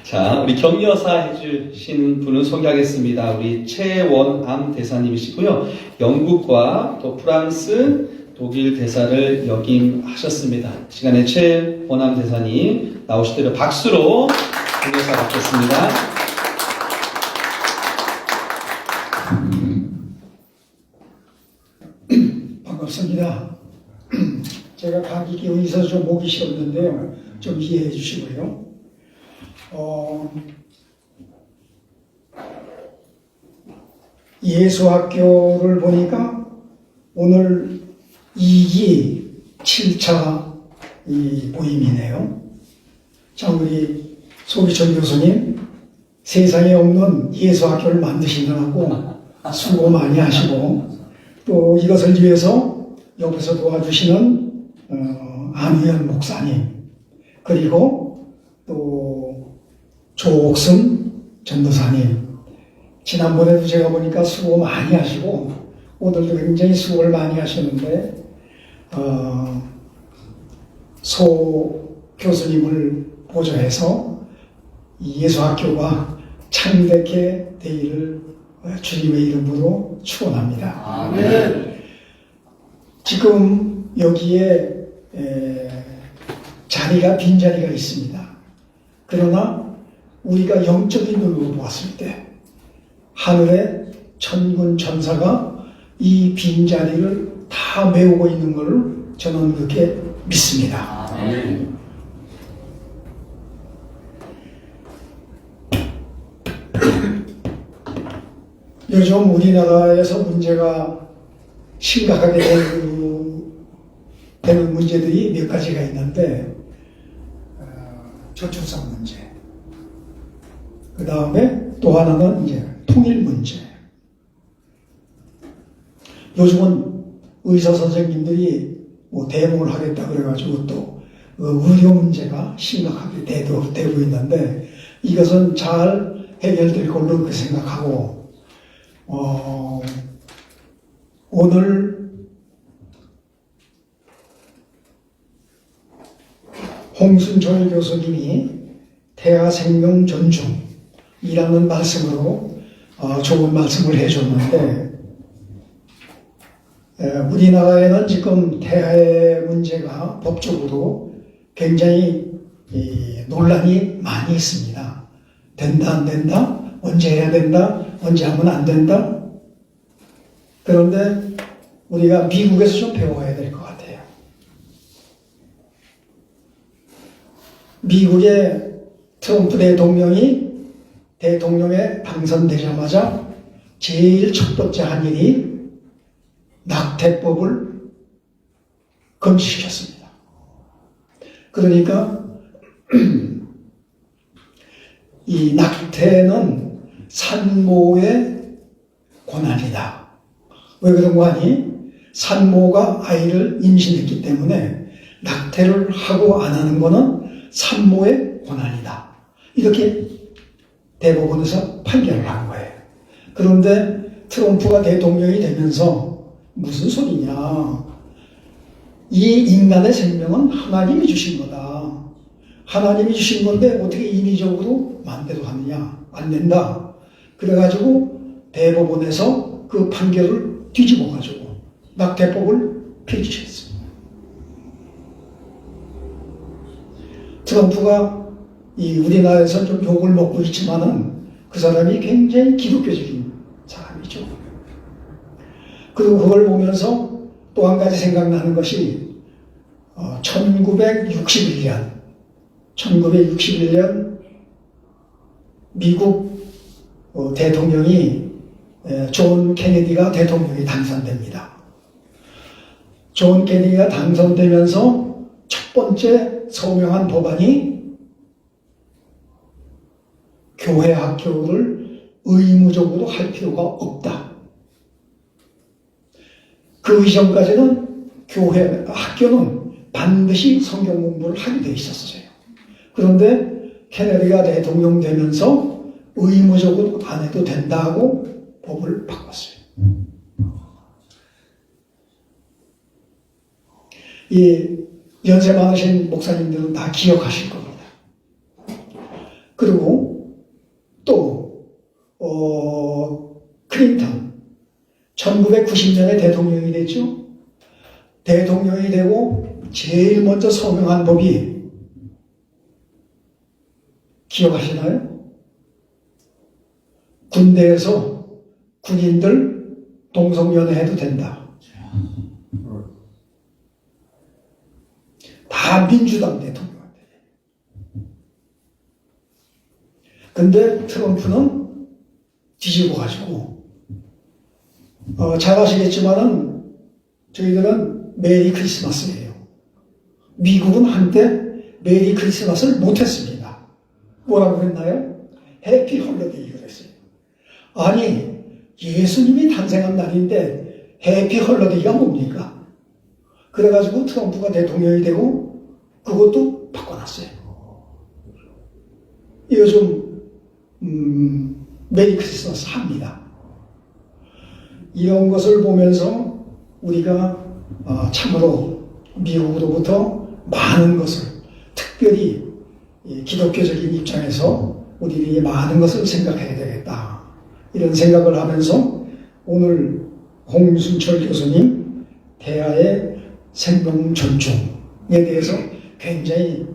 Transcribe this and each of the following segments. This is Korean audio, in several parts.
자, 우리 격려사 해주신 분을 소개하겠습니다. 우리 최원암 대사님이시고요. 영국과 또 프랑스, 독일 대사를 역임하셨습니다. 시간에 최원암 대사님 나오시도록 박수로 격려사 받겠습니다. 반갑습니다. 제가 감기 기운이 있어서 좀 목이 쉬었는데요. 좀 이해해 주시고요. 예수학교를 보니까 오늘 2기 7차 이 모임이네요. 자, 우리 소기천 교수님 세상에 없는 예수학교를 만드시느라고 수고 많이 하시고 또 이것을 위해서 옆에서 도와주시는 안휘연 목사님 그리고 또 조옥순 전도사님 지난번에도 제가 보니까 수고 많이 하시고 오늘도 굉장히 수고를 많이 하셨는데 소 교수님을 보조해서 예수학교가 창대케 되기를 주님의 이름으로 축원합니다. 아멘. 지금 여기에 빈자리가 있습니다. 그러나 우리가 영적인 눈으로 보았을 때 하늘의 천군 천사가 이 빈자리를 다 메우고 있는 것을 저는 그렇게 믿습니다. 아멘. 요즘 우리나라에서 문제가 심각하게 되는 문제들이 몇 가지가 있는데 저출산 문제, 그 다음에 또 하나는 이제 통일 문제. 요즘은 의사 선생님들이 뭐 대목을 하겠다 그래가지고 또 의료 문제가 심각하게 되고 있는데 이것은 잘 해결될 걸로 그렇게 생각하고 오늘 홍순철 교수님이 태아 생명 존중이라는 말씀으로 좋은 말씀을 해줬는데 우리나라에는 지금 태아의 문제가 법적으로 굉장히 논란이 많이 있습니다. 된다 안 된다, 언제 해야 된다, 언제 하면 안 된다. 그런데 우리가 미국에서 좀 배워야 될 것 같아요. 미국의 트럼프 대통령에 당선되자마자 제일 첫 번째 한 일이 낙태법을 금지시켰습니다. 그러니까 이 낙태는 산모의 권한이다. 왜 그런 거 아니? 산모가 아이를 임신했기 때문에 낙태를 하고 안 하는 거는 산모의 권한이다. 이렇게 대법원에서 판결을 한 거예요. 그런데 트럼프가 대통령이 되면서 무슨 소리냐. 이 인간의 생명은 하나님이 주신 거다. 하나님이 주신 건데 어떻게 인위적으로 마음대로 하느냐. 안 된다. 그래가지고 대법원에서 그 판결을 뒤집어가지고 낙태법을 폐지했습니다. 트럼프가 우리나라에서 좀 욕을 먹고 있지만은 그 사람이 굉장히 기독교적인 사람이죠. 그리고 그걸 보면서 또 한 가지 생각나는 것이 1961년 미국 대통령이 존 케네디가 대통령이 당선됩니다. 존 케네디가 당선되면서 첫 번째 서명한 법안이 교회 학교를 의무적으로 할 필요가 없다. 그 이전까지는 교회 학교는 반드시 성경 공부를 하게 돼 있었어요. 그런데 케네디가 대통령 되면서 의무적으로 안 해도 된다고 법을 바꿨어요. 이 연세 많으신 목사님들은 다 기억하실 겁니다. 그리고 또 클린턴 1990년에 대통령이 됐죠. 대통령이 되고 제일 먼저 서명한 법이 기억하시나요? 군대에서 군인들 동성연애해도 된다. 다 민주당 대통령한테. 근데 트럼프는 뒤집어 가지고 잘 아시겠지만은 저희들은 메리 크리스마스예요. 미국은 한때 메리 크리스마스를 못했습니다. 뭐라고 그랬나요? 해피 홀리데이 그랬어요. 아니 예수님이 탄생한 날인데 해피 홀리데이가 뭡니까? 그래가지고 트럼프가 대통령이 되고 그것도 바꿔놨어요. 요즘 메리 크리스마스 합니다. 이런 것을 보면서 우리가 참으로 미국으로부터 많은 것을 특별히 기독교적인 입장에서 우리들이 많은 것을 생각해야 되겠다. 이런 생각을 하면서 오늘 홍순철 교수님 대하의 생명 존중에 대해서 굉장히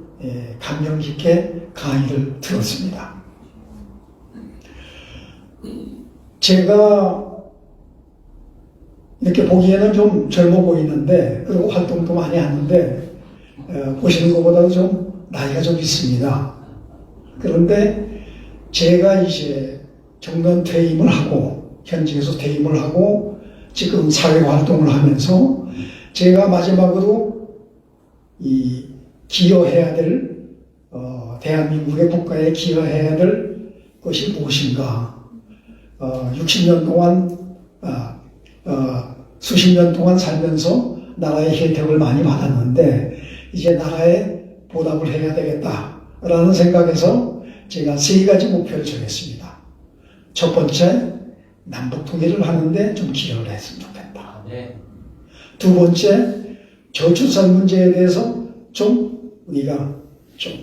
감명 깊게 강의를 들었습니다. 제가 이렇게 보기에는 좀 젊어 보이는데, 그리고 활동도 많이 하는데, 보시는 것보다도 좀 나이가 좀 있습니다. 그런데 제가 이제 정년 퇴임을 하고, 현직에서 퇴임을 하고, 지금 사회 활동을 하면서 제가 마지막으로 이 기여해야 될, 대한민국의 국가에 기여해야 될 것이 무엇인가. 60년 동안, 수십 년 동안 살면서 나라의 혜택을 많이 받았는데 이제 나라에 보답을 해야 되겠다라는 생각에서 제가 3가지 목표를 정했습니다. 첫 번째, 남북 통일을 하는데 좀 기여를 했으면 좋겠다. 두 번째, 저출산 문제에 대해서 좀 우리가 좀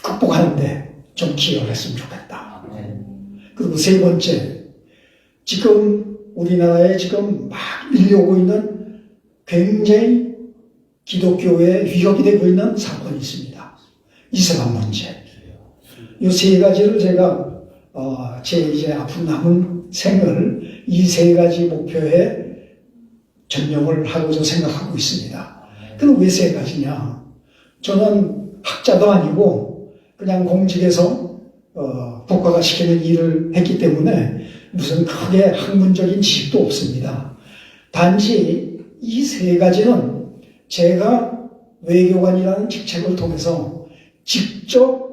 극복하는데 좀 기여를 했으면 좋겠다. 그리고 세 번째, 지금 우리나라에 지금 막 밀려오고 있는 굉장히 기독교에 위협이 되고 있는 사건이 있습니다. 이슬람 문제. 이 3가지를 제가 제 이제 앞으로 남은 생을 이 3가지 목표에 전념을 하고자 생각하고 있습니다. 그럼 왜 3가지냐? 저는 학자도 아니고 그냥 공직에서 국가가 시키는 일을 했기 때문에 무슨 크게 학문적인 지식도 없습니다. 단지 이 3가지는 제가 외교관이라는 직책을 통해서 직접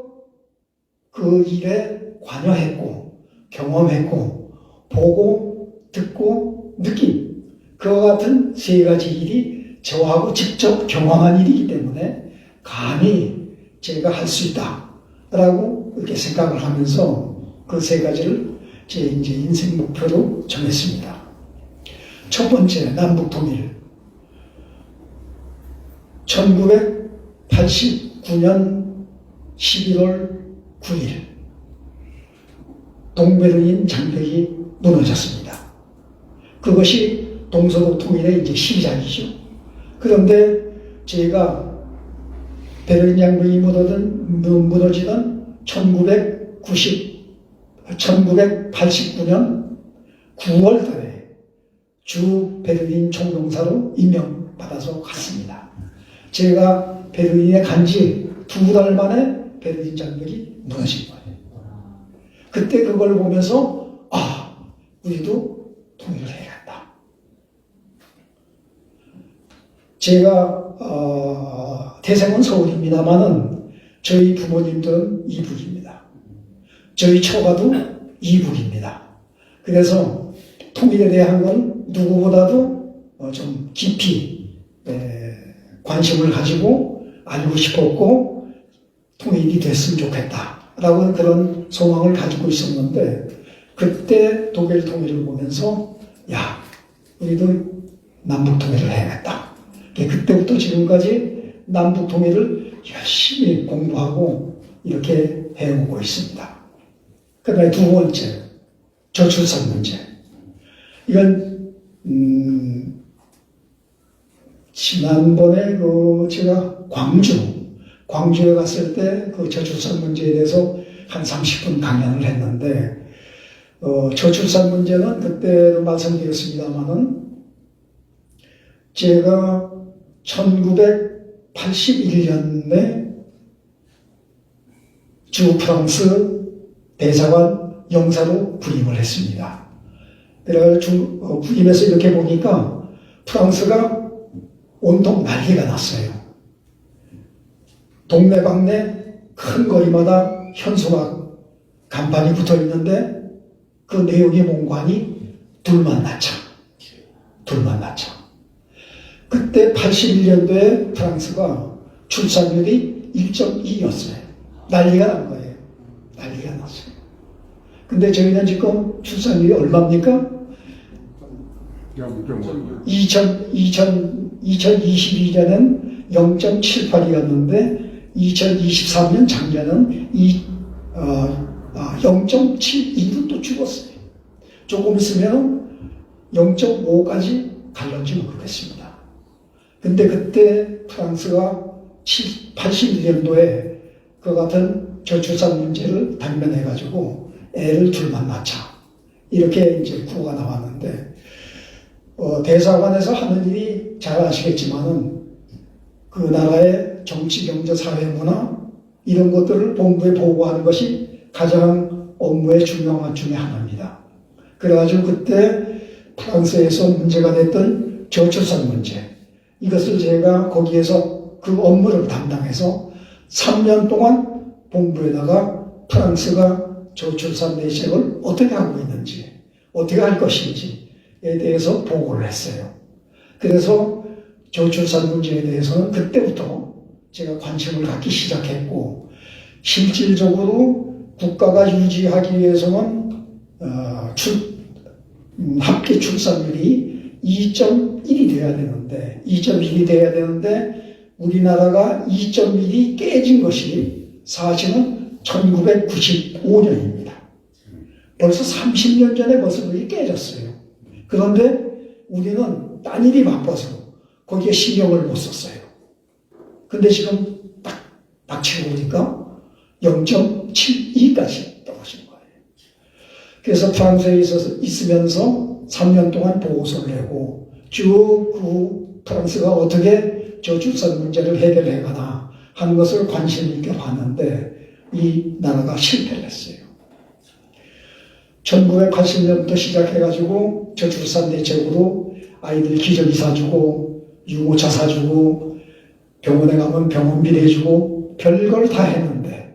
그 일에 관여했고 경험했고 보고 듣고 느낀 그와 같은 3가지 일이 저하고 직접 경험한 일이기 때문에 감히 제가 할 수 있다라고 이렇게 생각을 하면서 그 3가지를 제 이제 인생 목표로 정했습니다. 첫 번째, 남북 통일. 1989년 11월 9일 동베를린 장벽이 무너졌습니다. 그것이 동서독 통일의 이제 시작이죠. 그런데 제가 베를린 장벽이 무너지던 1989년 9월 달에 주 베를린 총동사로 임명받아서 갔습니다. 제가 베를린에 간 지 2달 만에 베를린 장벽이 무너진 거예요. 그때 그걸 보면서 우리도 통일을 해야겠다. 제가 태생은 서울입니다만은 저희 부모님들은 이북입니다. 저희 처가도 이북입니다. 그래서 통일에 대한 건 누구보다도 좀 깊이 관심을 가지고 알고 싶었고 통일이 됐으면 좋겠다라고 그런 소망을 가지고 있었는데 그때 독일 통일을 보면서 우리도 남북 통일을 해야겠다. 그때부터 지금까지 남북 통일을 열심히 공부하고 이렇게 해오고 있습니다. 그 다음에 두 번째, 저출산 문제. 이건, 지난번에 제가 광주에 갔을 때 그 저출산 문제에 대해서 한 30분 강연을 했는데, 저출산 문제는 그때도 말씀드렸습니다만은, 제가 1981년에 주 프랑스 대사관 영사로 부임을 했습니다. 그래가지고 부임해서 이렇게 보니까 프랑스가 온통 난리가 났어요. 동네방네 큰 거리마다 현수막 간판이 붙어 있는데 그 내용이 뭔가니 둘만 낳자. 그때 81년도에 프랑스가 출산율이 1.2였어요. 난리가 난 거예요. 난리가 났어요. 근데 저희는 지금 출산율이 얼마입니까? 2022년은 0.78이었는데 2023년 작년은 0.72로 또 죽었어요. 조금 있으면 0.5까지 갈는지 모르겠습니다. 근데 그때 프랑스가 81년도에 그 같은 저출산 문제를 당면해가지고 애를 둘만 낳자. 이렇게 이제 구호가 나왔는데, 대사관에서 하는 일이 잘 아시겠지만은 그 나라의 정치, 경제, 사회, 문화 이런 것들을 본부에 보고하는 것이 가장 업무의 중요한 중에 하나입니다. 그래가지고 그때 프랑스에서 문제가 됐던 저출산 문제, 이것을 제가 거기에서 그 업무를 담당해서 3년 동안 본부에다가 프랑스가 저출산 대책을 어떻게 하고 있는지, 어떻게 할 것인지에 대해서 보고를 했어요. 그래서 저출산 문제에 대해서는 그때부터 제가 관심을 갖기 시작했고, 실질적으로 국가가 유지하기 위해서는 합계 출산율이 2.1이 돼야 되는데 우리나라가 2.1이 깨진 것이 사실은 1995년입니다. 벌써 30년 전에 벌써 그게 깨졌어요. 그런데 우리는 딴 일이 바빠서 거기에 신경을 못 썼어요. 근데 지금 딱 박치고 보니까 0.72까지 떨어진 거예요. 그래서 프랑스에 있으면서 3년 동안 보고서를 내고 쭉 그 프랑스가 어떻게 저출산 문제를 해결해 가나 하는 것을 관심 있게 봤는데 이 나라가 실패를 했어요. 1980년부터 시작해가지고 저출산 대책으로 아이들 기저귀 사주고 유모차 사주고 병원에 가면 병원비 내주고 별걸 다 했는데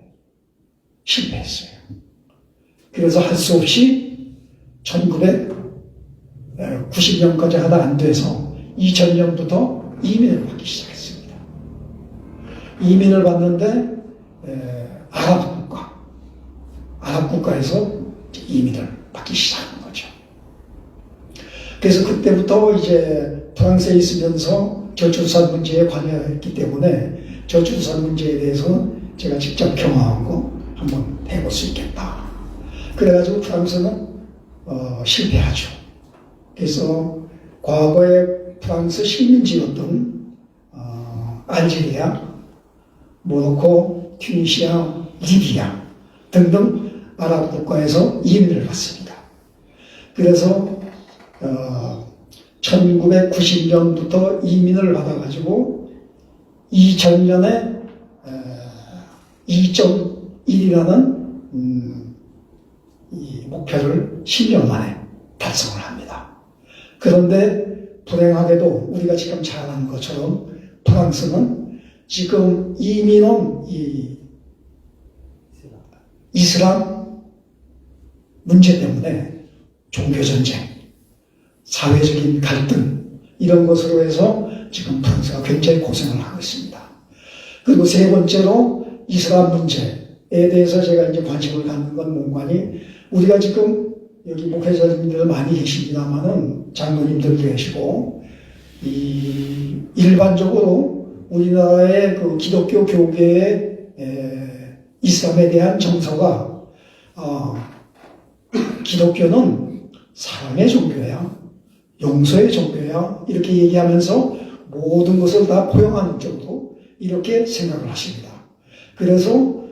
실패했어요. 그래서 할 수 없이 1990년까지 하다 안 돼서 2000년부터 이민을 받기 시작했습니다. 이민을 받는데 아랍 국가에서 이민을 받기 시작한 거죠. 그래서 그때부터 이제 프랑스에 있으면서 저출산 문제에 관여했기 때문에 저출산 문제에 대해서는 제가 직접 경험한 거 한번 해볼 수 있겠다. 그래가지고 프랑스는 실패하죠. 그래서 과거에 프랑스 식민지였던 알제리아, 모로코, 튀니시아, 리비아 등등 아랍 국가에서 이민을 받습니다. 그래서 1990년부터 이민을 받아가지고 2000년에 2.1이라는 이 목표를 10년 만에 달성을 합니다. 그런데 불행하게도 우리가 지금 잘 아는 것처럼 프랑스는 지금 이민온 이 이슬람 문제 때문에 종교전쟁, 사회적인 갈등 이런 것으로 해서 지금 프랑스가 굉장히 고생을 하고 있습니다. 그리고 세 번째로 이슬람 문제에 대해서 제가 이제 관심을 갖는 건 뭔가니 우리가 지금 여기 목회자님들 많이 계십니다만은 장로님들 계시고 일반적으로 우리나라의 그 기독교 교계의 이슬람에 대한 정서가 기독교는 사랑의 종교야, 용서의 종교야 이렇게 얘기하면서 모든 것을 다 포용하는 정도 이렇게 생각을 하십니다. 그래서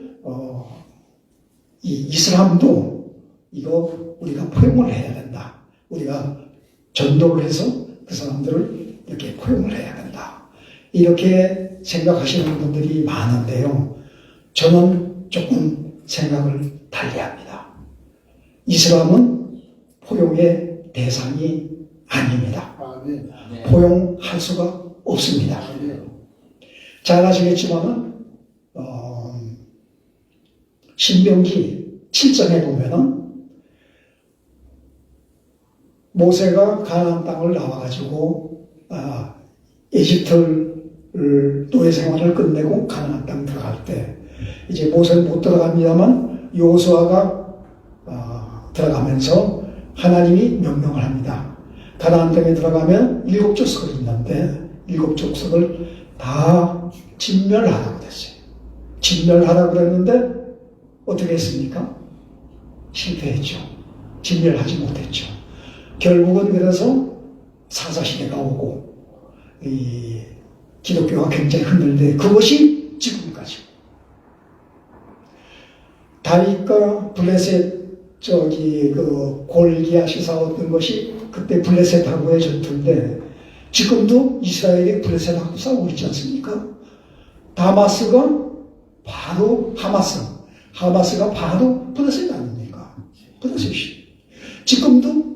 이 이슬람도 이거 우리가 포용을 해야 된다. 우리가 전도를 해서 그 사람들을 이렇게 포용을 해야 된다. 이렇게 생각하시는 분들이 많은데요. 저는 조금 생각을 달리합니다. 이슬람은 포용의 대상이 아닙니다. 포용할 수가 없습니다. 잘 아시겠지만은 신명기 7장에 보면은 모세가 가나안 땅을 나와가지고 에집트 노예 생활을 끝내고 가나안 땅 들어갈 때 이제 모세는 못 들어갑니다만 여호수아가 들어가면서 하나님이 명령을 합니다. 가나안 땅에 들어가면 7 족속이 있는데 7 족속을 다 진멸하라고 됐어요. 진멸하라고 그랬는데 어떻게 했습니까? 실패했죠. 진멸하지 못했죠. 결국은 그래서 사사시대가 오고 이 기독교가 굉장히 흔들리는데 그것이 지금까지 다윗과 블레셋 그 골기앗이 싸웠던 것이 그때 블레셋하고의 전투인데 지금도 이스라엘이 블레셋하고 싸우고 있지 않습니까? 다마스가 바로 하마스가 바로 블레셋 아닙니까? 블레셋이 지금도.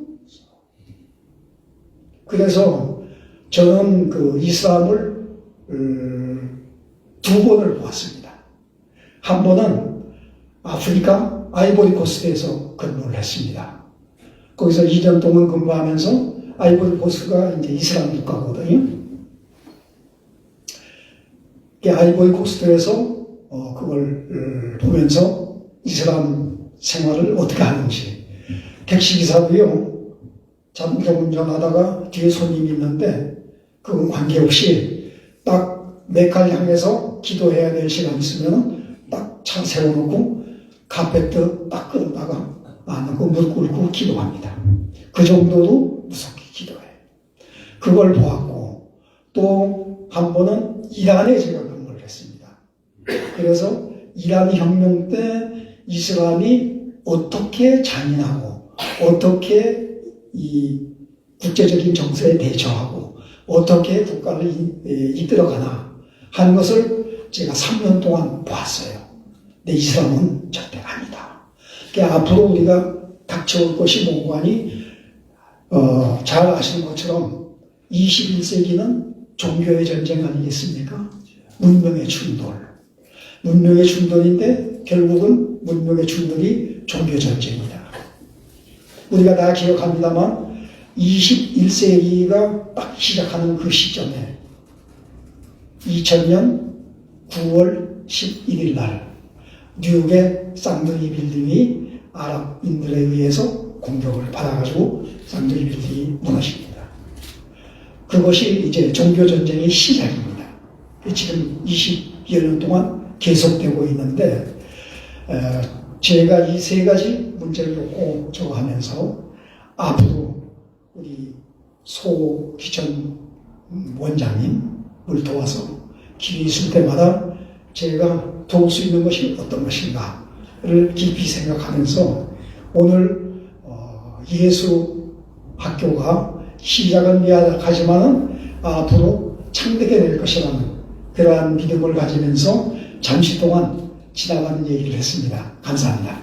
그래서 저는 그 이슬람을 2번을 보았습니다. 한 번은 아프리카 아이보리 코스트에서 근무를 했습니다. 거기서 2년 동안 근무하면서 아이보리 코스트가 이제 이슬람 국가거든요. 아이보리 코스트에서 그걸 보면서 이슬람 생활을 어떻게 하는지. 택시기사도요, 자동차 운전하다가 뒤에 손님이 있는데 그건 관계없이 딱 메카를 향해서 기도해야 될 시간 있으면 딱 차 세워놓고 카페트 딱 끌어다가 안고 무릎 꿇고 기도합니다. 그 정도로 무섭게 기도해. 그걸 보았고 또 한 번은 이란에 제가 근무를 했습니다. 그래서 이란 혁명 때 이슬람이 어떻게 잔인하고 어떻게 이 국제적인 정세에 대처하고 어떻게 국가를 이끌어가나 하는 것을 제가 3년 동안 보았어요. 근데 이슬람은 절대 아니다. 그러니까 앞으로 우리가 닥쳐올 것이 뭐고하니 잘 아시는 것처럼 21세기는 종교의 전쟁 아니겠습니까? 문명의 충돌. 문명의 충돌인데 결국은 문명의 충돌이 종교 전쟁이다. 우리가 다 기억합니다만 21세기가 딱 시작하는 그 시점에 2000년 9월 11일 날 뉴욕의 쌍둥이 빌딩이 아랍인들에 의해서 공격을 받아가지고 쌍둥이 빌딩이 무너집니다. 그것이 이제 종교전쟁의 시작입니다. 지금 20여 년 동안 계속되고 있는데 제가 이 3가지 문제를 놓고 저거 하면서 앞으로 우리 소기천 원장님을 도와서 길이 있을 때마다 제가 도울 수 있는 것이 어떤 것인가를 깊이 생각하면서 오늘 예수 학교가 시작은 미약하지만은 앞으로 창대게 될 것이라는 그러한 믿음을 가지면서 잠시 동안 지나가는 얘기를 했습니다. 감사합니다.